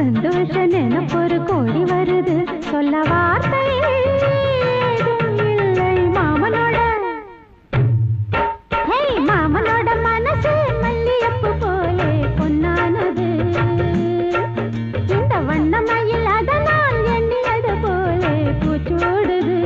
சந்தோஷ நினைப்பொரு கோடி வருது சொல்ல வார்த்தை ஏதும் இல்லை மாமனோட மாமனோட மனசு மல்லியப்பு போலே பொன்னானது இந்த வண்ணமயில் அதனால் எண்ணியது போலே பூச்சோடுது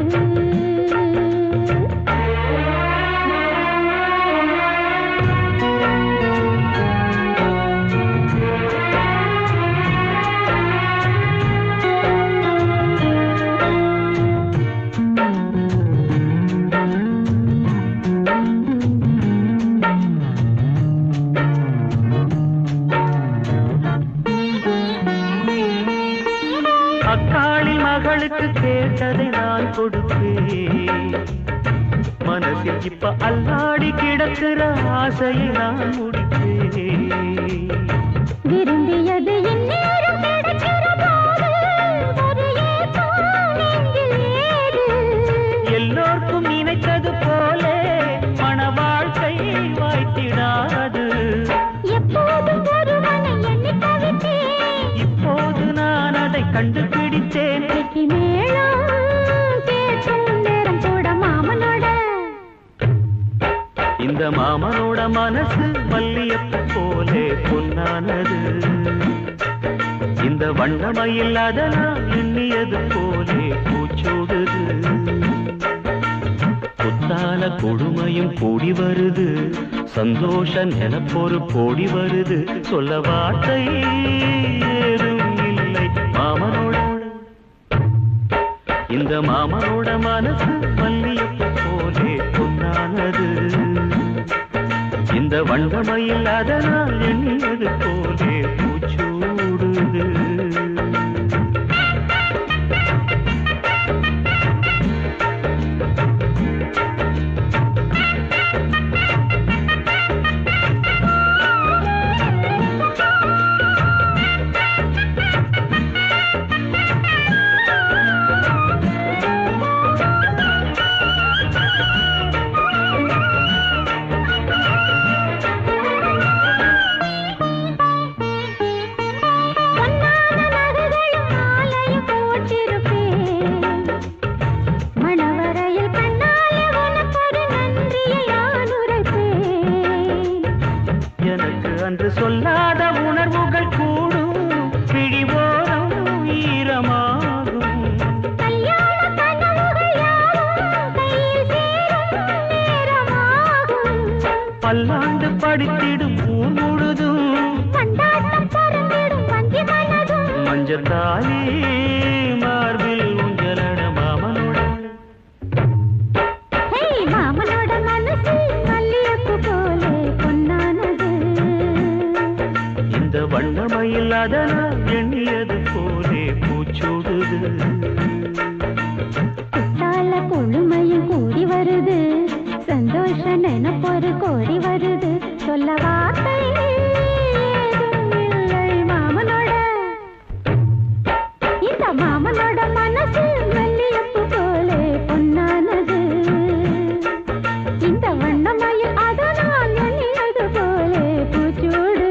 அக்காளில் மகளுக்கு கேட்டதை நான் கொடுப்பேன் மனசில் இப்ப அல்லாடி கிடக்கிற ஆசையை நான் முடிப்பேன் விரும்பியது இந்நேரம் கிடைக்கிற போது ஒரு ஏக்கம் நெஞ்சில் ஏது எல்லோருக்கும் நினைத்தது போலே மன வாழ்க்கை வாய்த்திடாது எப்போதும் ஒருவனை எண்ணி தவித்தேன் இப்போது நான் அதை கண்டுபிடித்தேன் வெற்றி மேளம் கேட்கும் நேரம் கூட மாமனோட இந்த மாமனோட மனசு மல்லியப்பு போலே பொன்னானது இந்த வண்ணமயில் அதனால் எண்ணியது போலே பூச்சோடுது புத்தால கொடுமையும் கூடி வருது சந்தோஷ நினைப்பொரு கோடி வருது சொல்ல வார்த்தை ஏதும் இல்லை மாமனோட இந்த மாமனோட மனசு மல்லியப்பு போலே பொன்னானது இந்த வண்ணமயில் அதனால் எண்ணியது போலே பூச்சூடுது என்று சொல்லாத உணர்வுகள் கூடும் பிடிவோரம் ஈரமாகும் பல்லாண்டு படித்திடும் ஊர் முழுதும் மஞ்சத்தாலி மார்பில் உஞ்சலட மாமனோட மாமனோட மனசு மல்லியப்பு போலே பொன்னானது இந்த வண்ணமயில் அதனால் எண்ணியது போலே பூச்சூடுது